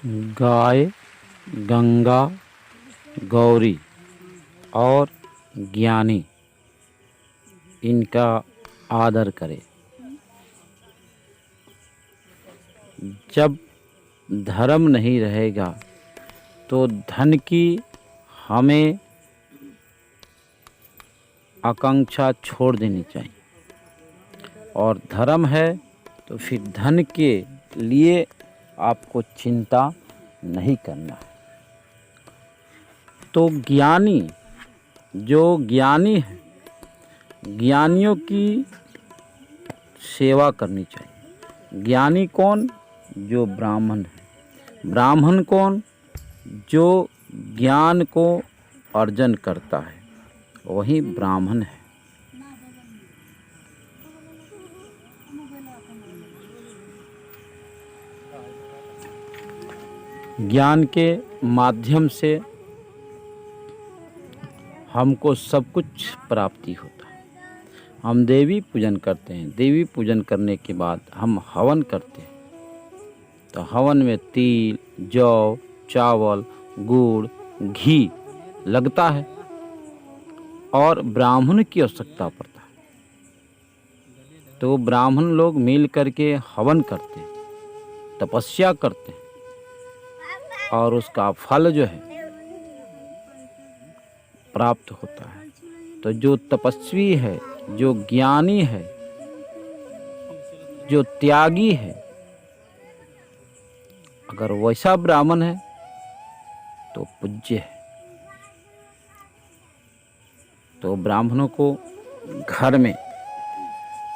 गाय, गंगा, गौरी और ज्ञानी, इनका आदर करें। जब धर्म नहीं रहेगा तो धन की हमें आकांक्षा छोड़ देनी चाहिए, और धर्म है तो फिर धन के लिए आपको चिंता नहीं करना है। तो ज्ञानी, जो ज्ञानी है, ज्ञानियों की सेवा करनी चाहिए। ज्ञानी कौन? जो ब्राह्मण है। ब्राह्मण कौन? जो ज्ञान को अर्जन करता है, वही ब्राह्मण है। ज्ञान के माध्यम से हमको सब कुछ प्राप्ति होता है। हम देवी पूजन करते हैं, देवी पूजन करने के बाद हम हवन करते हैं। तो हवन में तिल, जौ, चावल, गुड़, घी लगता है और ब्राह्मण की आवश्यकता पड़ता है। तो ब्राह्मण लोग मिल करके हवन करते हैं, तपस्या करते हैं, और उसका फल जो है प्राप्त होता है। तो जो तपस्वी है, जो ज्ञानी है, जो त्यागी है, अगर वैसा ब्राह्मण है तो पूज्य है। तो ब्राह्मणों को घर में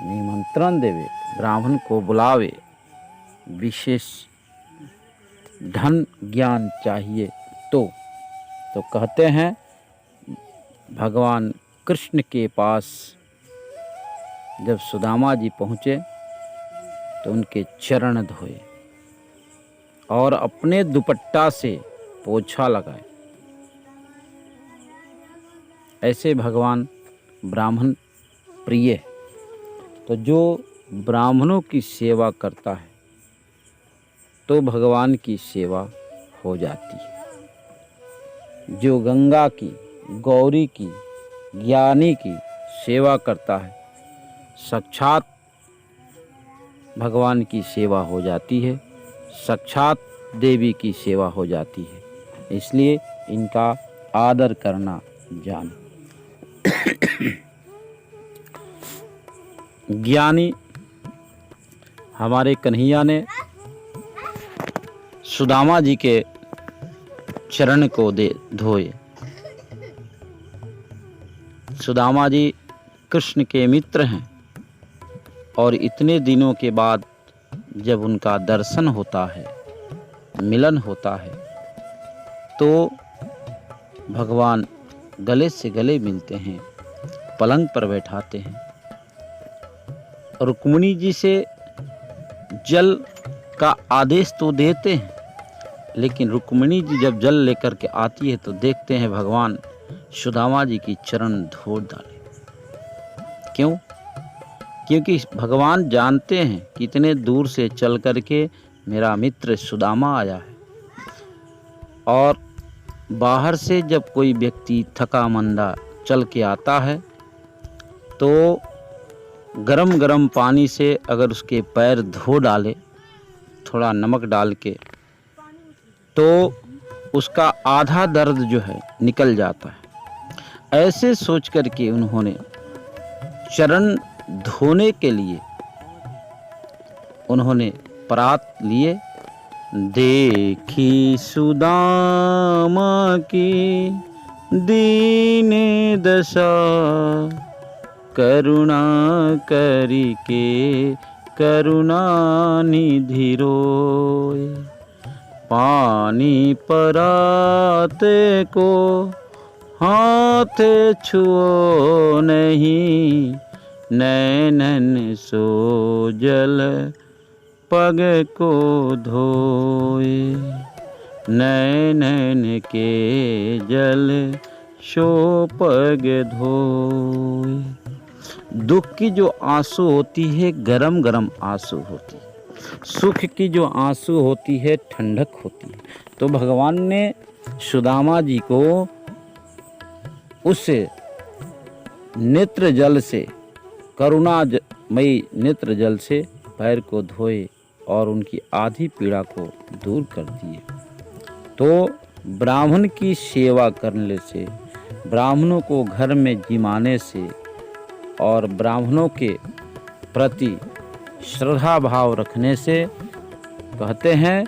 निमंत्रण देवे, ब्राह्मण को बुलावे। विशेष धन ज्ञान चाहिए तो कहते हैं भगवान कृष्ण के पास जब सुदामा जी पहुँचे तो उनके चरण धोए और अपने दुपट्टा से पोछा लगाए। ऐसे भगवान ब्राह्मण प्रिय है। तो जो ब्राह्मणों की सेवा करता है तो भगवान की सेवा हो जाती है। जो गंगा की, गौरी की, ज्ञानी की सेवा करता है, साक्षात भगवान की सेवा हो जाती है, साक्षात देवी की सेवा हो जाती है। इसलिए इनका आदर करना जाने। ज्ञानी हमारे कन्हैया ने सुदामा जी के चरण को धोए। सुदामा जी कृष्ण के मित्र हैं, और इतने दिनों के बाद जब उनका दर्शन होता है, मिलन होता है, तो भगवान गले से गले मिलते हैं, पलंग पर बैठाते हैं। रुक्मिणी जी से जल का आदेश तो देते हैं, लेकिन रुक्मिणी जी जब जल लेकर के आती है तो देखते हैं भगवान सुदामा जी की चरण धो डाले। क्यों? क्योंकि भगवान जानते हैं कितने दूर से चल करके मेरा मित्र सुदामा आया है, और बाहर से जब कोई व्यक्ति थका मंदा चल के आता है तो गरम गरम पानी से अगर उसके पैर धो डाले, थोड़ा नमक डाल के, तो उसका आधा दर्द जो है निकल जाता है। ऐसे सोच करके उन्होंने चरण धोने के लिए उन्होंने परात लिए। देखी सुदामा की दीन दशा, करुणा करी के करुणा निधि रोय। पानी परात को हाथ छुओ नहीं, नैनन सो जल पग को धोए। नैनन के जल सो पग धोए। दुख की जो आंसू होती है, गरम गरम आंसू होती है। सुख की जो आंसू होती है ठंडक होती है। तो भगवान ने सुदामा जी को उस नेत्र जल से, करुणामयी नेत्र जल से पैर को धोए और उनकी आधी पीड़ा को दूर कर दिए। तो ब्राह्मण की सेवा करने से, ब्राह्मणों को घर में जिमाने से और ब्राह्मणों के प्रति श्रद्धा भाव रखने से कहते हैं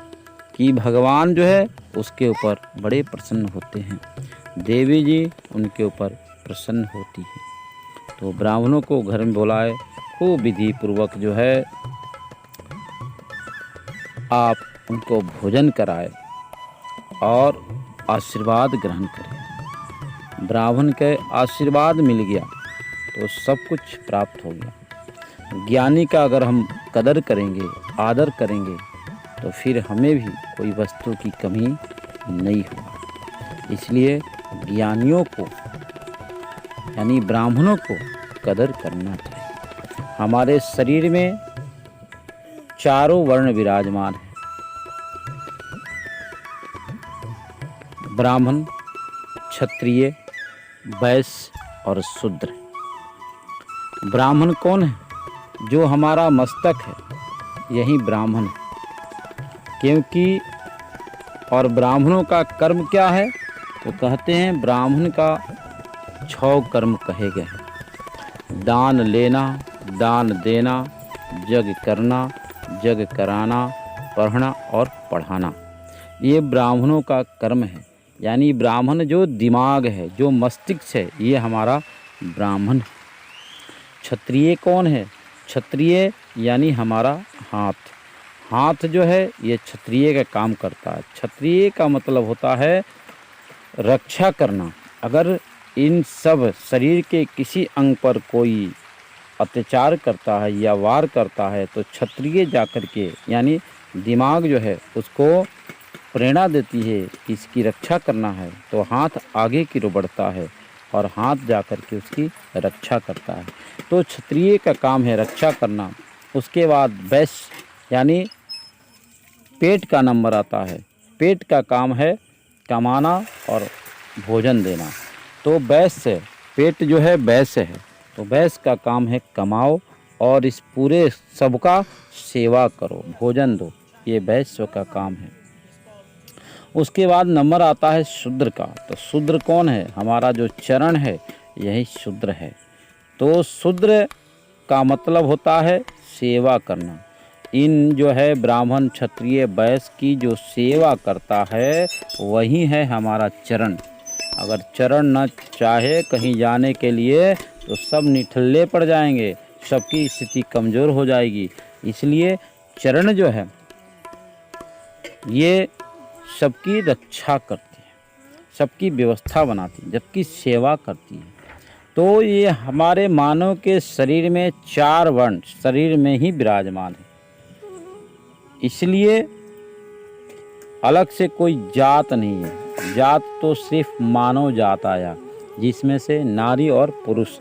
कि भगवान जो है उसके ऊपर बड़े प्रसन्न होते हैं, देवी जी उनके ऊपर प्रसन्न होती है। तो ब्राह्मणों को घर में बुलाए, खूब विधि पूर्वक जो है आप उनको भोजन कराए और आशीर्वाद ग्रहण करें। ब्राह्मण के आशीर्वाद मिल गया तो सब कुछ प्राप्त हो गया। ज्ञानी का अगर हम कदर करेंगे, आदर करेंगे, तो फिर हमें भी कोई वस्तु की कमी नहीं होगी। इसलिए ज्ञानियों को यानी ब्राह्मणों को कदर करना चाहिए। हमारे शरीर में चारों वर्ण विराजमान हैं, ब्राह्मण, क्षत्रिय, वैश्य और शूद्र। ब्राह्मण कौन है? जो हमारा मस्तक है यही ब्राह्मण है। क्योंकि और ब्राह्मणों का कर्म क्या है? तो कहते हैं ब्राह्मण का 6 कर्म कहे गए हैं। दान लेना, दान देना, जग करना, जग कराना, पढ़ना और पढ़ाना, ये ब्राह्मणों का कर्म है। यानी ब्राह्मण जो दिमाग है, जो मस्तिष्क है, ये हमारा ब्राह्मण है। क्षत्रिय कौन है? क्षत्रिय यानी हमारा हाथ। हाथ जो है ये क्षत्रिय का काम करता है। क्षत्रिय का मतलब होता है रक्षा करना। अगर इन सब शरीर के किसी अंग पर कोई अत्याचार करता है या वार करता है तो क्षत्रिय जाकर के यानी दिमाग जो है उसको प्रेरणा देती है कि इसकी रक्षा करना है, तो हाथ आगे की ओर बढ़ता है और हाथ जाकर के उसकी रक्षा करता है। तो क्षत्रिय का काम है रक्षा करना। उसके बाद वैश्य यानी पेट का नंबर आता है। पेट का काम है कमाना और भोजन देना। तो वैश्य, पेट जो है वैश्य है, तो वैश्य का काम है कमाओ और इस पूरे सबका सेवा करो, भोजन दो, ये वैश्य का काम है। उसके बाद नंबर आता है शूद्र का। तो शूद्र कौन है? हमारा जो चरण है यही शूद्र है। तो शूद्र का मतलब होता है सेवा करना। इन जो है ब्राह्मण, क्षत्रिय, वैश्य की जो सेवा करता है वही है हमारा चरण। अगर चरण न चाहे कहीं जाने के लिए तो सब निठल्ले पड़ जाएंगे, सबकी स्थिति कमज़ोर हो जाएगी। इसलिए चरण जो है ये सबकी रक्षा करती है, सबकी व्यवस्था बनाती है, जबकि सेवा करती है। तो ये हमारे मानव के शरीर में 4 वर्ण शरीर में ही विराजमान है। इसलिए अलग से कोई जात नहीं है। जात तो सिर्फ मानव जात आया, जिसमें से नारी और पुरुष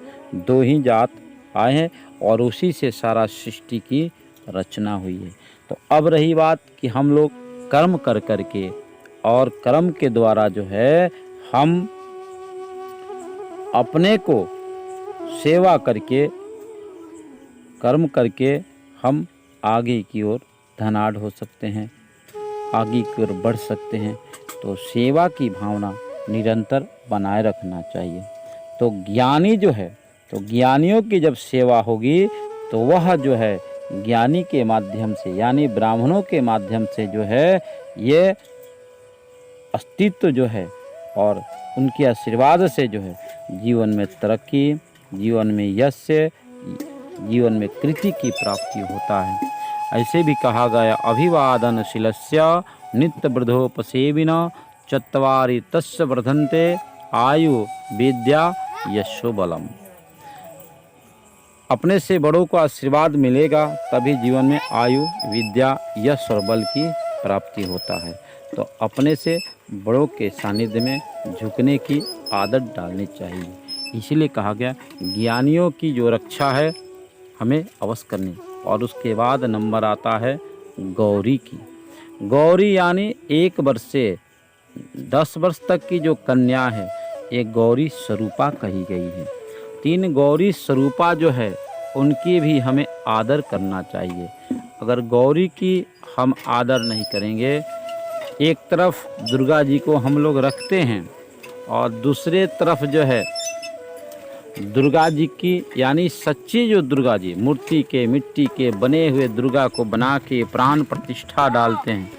2 ही जात आए हैं और उसी से सारा सृष्टि की रचना हुई है। तो अब रही बात कि हम लोग कर्म कर करके और कर्म के द्वारा जो है हम अपने को सेवा करके, कर्म करके हम आगे की ओर धनाढ़ हो सकते हैं, आगे की ओर बढ़ सकते हैं। तो सेवा की भावना निरंतर बनाए रखना चाहिए। तो ज्ञानी जो है, तो ज्ञानियों की जब सेवा होगी तो वह जो है ज्ञानी के माध्यम से यानी ब्राह्मणों के माध्यम से जो है ये अस्तित्व जो है और उनके आशीर्वाद से जो है जीवन में तरक्की, जीवन में यश, जीवन में कृति की प्राप्ति होता है। ऐसे भी कहा गया अभिवादनशीलस्य नित्य वृद्धोपसेविना चत्वारि तस्य वर्धन्ते आयु विद्या यशो बलम। अपने से बड़ों को आशीर्वाद मिलेगा तभी जीवन में आयु, विद्या, यश और बल की प्राप्ति होता है। तो अपने से बड़ों के सानिध्य में झुकने की आदत डालनी चाहिए। इसीलिए कहा गया ज्ञानियों की जो रक्षा है हमें अवश्य करनी। और उसके बाद नंबर आता है गौरी की। गौरी यानी 1 वर्ष से 10 वर्ष तक की जो कन्या है, एक गौरी स्वरूपा कही गई है। 3 गौरी स्वरूपा जो है उनकी भी हमें आदर करना चाहिए। अगर गौरी की हम आदर नहीं करेंगे, एक तरफ दुर्गा जी को हम लोग रखते हैं और दूसरे तरफ जो है दुर्गा जी की यानी सच्ची जो दुर्गा जी मूर्ति के मिट्टी के बने हुए दुर्गा को बना के प्राण प्रतिष्ठा डालते हैं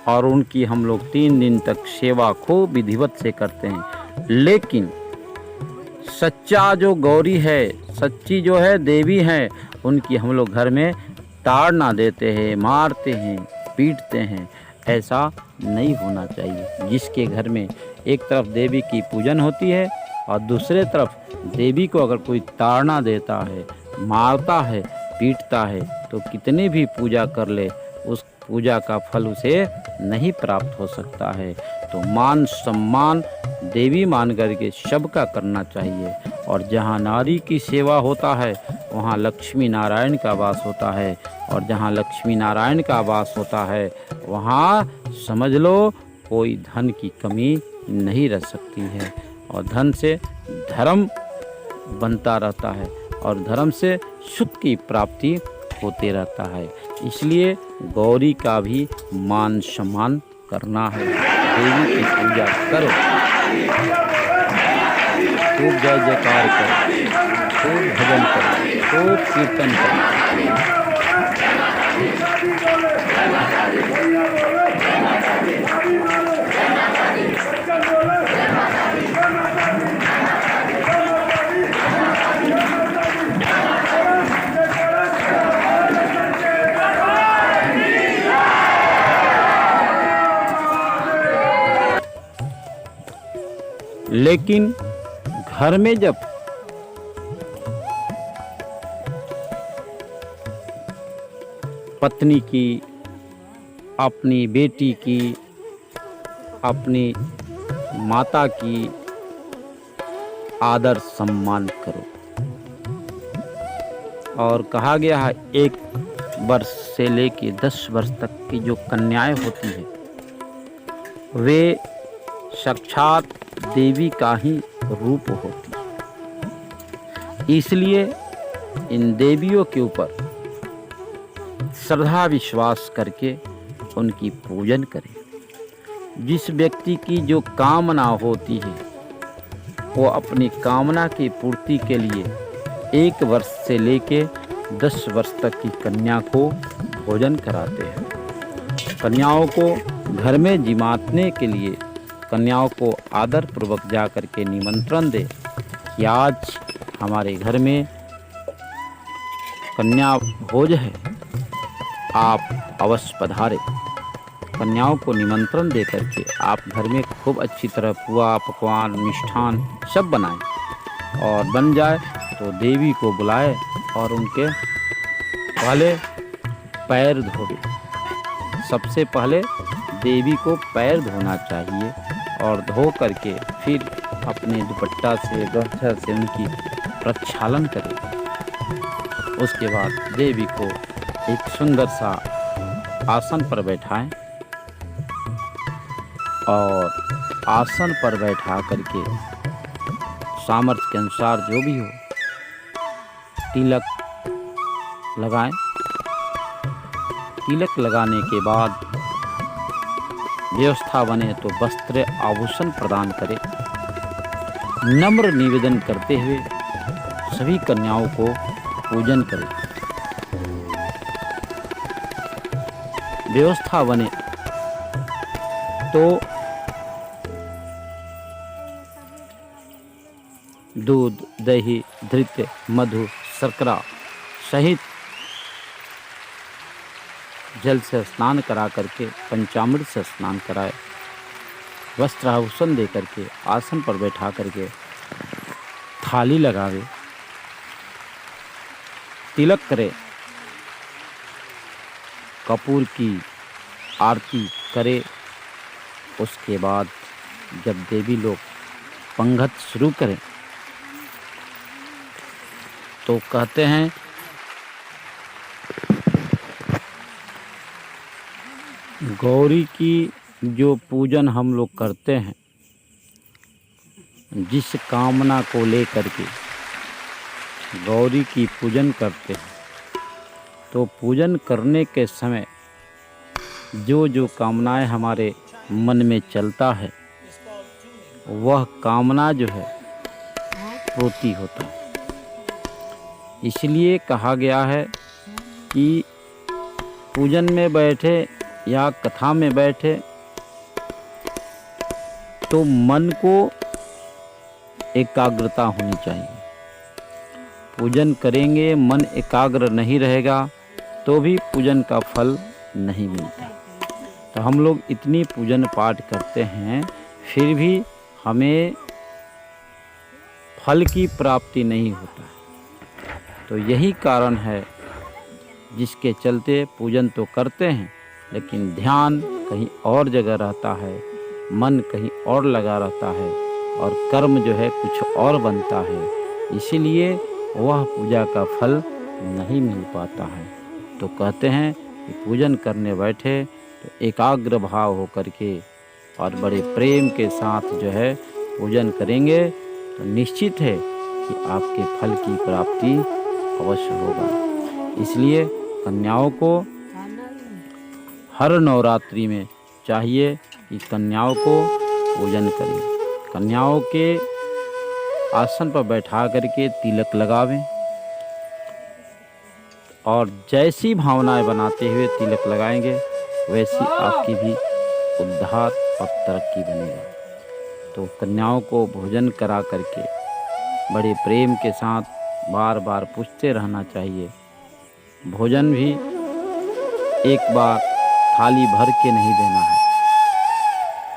और उनकी हम लोग 3 दिन तक सेवा खूब विधिवत से करते हैं। लेकिन सच्चा जो गौरी है, सच्ची जो है देवी है, उनकी हम लोग घर में ताड़ना देते हैं, मारते हैं, पीटते हैं। ऐसा नहीं होना चाहिए। जिसके घर में एक तरफ देवी की पूजन होती है और दूसरे तरफ देवी को अगर कोई ताड़ना देता है, मारता है, पीटता है, तो कितनी भी पूजा कर ले, उस पूजा का फल उसे नहीं प्राप्त हो सकता है। तो मान सम्मान देवी मान करके सबका करना चाहिए। और जहाँ नारी की सेवा होता है वहाँ लक्ष्मी नारायण का वास होता है, और जहाँ लक्ष्मी नारायण का वास होता है वहाँ समझ लो कोई धन की कमी नहीं रह सकती है। और धन से धर्म बनता रहता है और धर्म से सुख की प्राप्ति होते रहता है। इसलिए गौरी का भी मान सम्मान करना है। देवी की पूजा करो, खूब जय जयकार करो, खूब भजन करो, खूब कीर्तन करो। लेकिन घर में जब पत्नी की, अपनी बेटी की, अपनी माता की आदर सम्मान करो। और कहा गया है 1 वर्ष से लेके 10 वर्ष तक की जो कन्याएं होती है वे साक्षात देवी का ही रूप होती है। इसलिए इन देवियों के ऊपर श्रद्धा विश्वास करके उनकी पूजन करें। जिस व्यक्ति की जो कामना होती है वो अपनी कामना की पूर्ति के लिए 1 वर्ष से लेके 10 वर्ष तक की कन्या को भोजन कराते हैं। कन्याओं को घर में जिमातने के लिए कन्याओं को आदर पूर्वक जा कर के निमंत्रण दे कि आज हमारे घर में कन्या भोज है, आप अवश्य पधारे। कन्याओं को निमंत्रण दे करके आप घर में खूब अच्छी तरह पुआ पकवान मिष्ठान सब बनाएं और बन जाए तो देवी को बुलाए और उनके पहले पैर धोवे। सबसे पहले देवी को पैर धोना चाहिए और धो करके फिर अपने दुपट्टा से गमछा से उनकी प्रक्षालन करें। उसके बाद देवी को एक सुंदर सा आसन पर बैठाएं और आसन पर बैठा करके सामर्थ्य के अनुसार जो भी हो तिलक लगाएं। तिलक लगाने के बाद व्यवस्था बने तो वस्त्र आभूषण प्रदान करें। नम्र निवेदन करते हुए सभी कन्याओं को पूजन करें। व्यवस्था बने तो दूध दही धृत्य मधु शर्करा सहित जल से स्नान करा करके पंचामृत से स्नान कराए। वस्त्र आभूषण दे करके आसन पर बैठा करके थाली लगावे, तिलक करे, कपूर की आरती करे। उसके बाद जब देवी लोग पंगत शुरू करें तो कहते हैं गौरी की जो पूजन हम लोग करते हैं, जिस कामना को लेकर के गौरी की पूजन करते हैं, तो पूजन करने के समय जो जो कामनाएं हमारे मन में चलता है, वह कामना जो है पूर्ति होता है। इसलिए कहा गया है कि पूजन में बैठे या कथा में बैठे तो मन को एकाग्रता होनी चाहिए। पूजन करेंगे, मन एकाग्र नहीं रहेगा तो भी पूजन का फल नहीं मिलता। तो हम लोग इतनी पूजन पाठ करते हैं, फिर भी हमें फल की प्राप्ति नहीं होता। तो यही कारण है जिसके चलते पूजन तो करते हैं, लेकिन ध्यान कहीं और जगह रहता है, मन कहीं और लगा रहता है और कर्म जो है कुछ और बनता है। इसीलिए वह पूजा का फल नहीं मिल पाता है। तो कहते हैं कि पूजन करने बैठे तो एकाग्र भाव हो करके और बड़े प्रेम के साथ जो है पूजन करेंगे तो निश्चित है कि आपके फल की प्राप्ति अवश्य होगा। इसलिए कन्याओं को हर नवरात्रि में चाहिए कि कन्याओं को पूजन करें। कन्याओं के आसन पर बैठा करके तिलक लगावें और जैसी भावनाएं बनाते हुए तिलक लगाएंगे, वैसी आपकी भी उद्धार और तरक्की बनेगा। तो कन्याओं को भोजन करा करके बड़े प्रेम के साथ बार बार पूछते रहना चाहिए। भोजन भी एक बार थाली भर के नहीं देना है,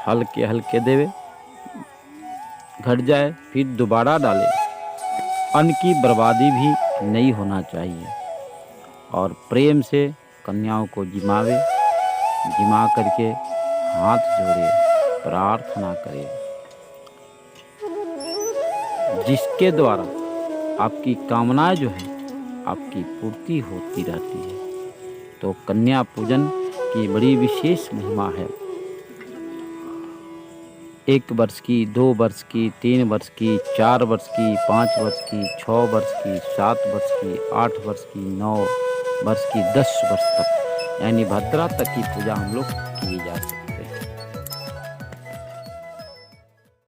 हल्के हल्के देवे, घट जाए फिर दोबारा डाले। अन्न की बर्बादी भी नहीं होना चाहिए। और प्रेम से कन्याओं को जिमावे, जिमा करके हाथ जोड़े, प्रार्थना करे, जिसके द्वारा आपकी कामनाएं जो है आपकी पूर्ति होती रहती है। तो कन्या पूजन की बड़ी विशेष महिमा है। 1 वर्ष की, 2 वर्ष की, 3 वर्ष की, 4 वर्ष की, 5 वर्ष की, 6 वर्ष की, 7 वर्ष की, 8 वर्ष की, 9 वर्ष की, 10 वर्ष तक, यानी भद्रा तक की पूजा हम लोग की जा सकती है।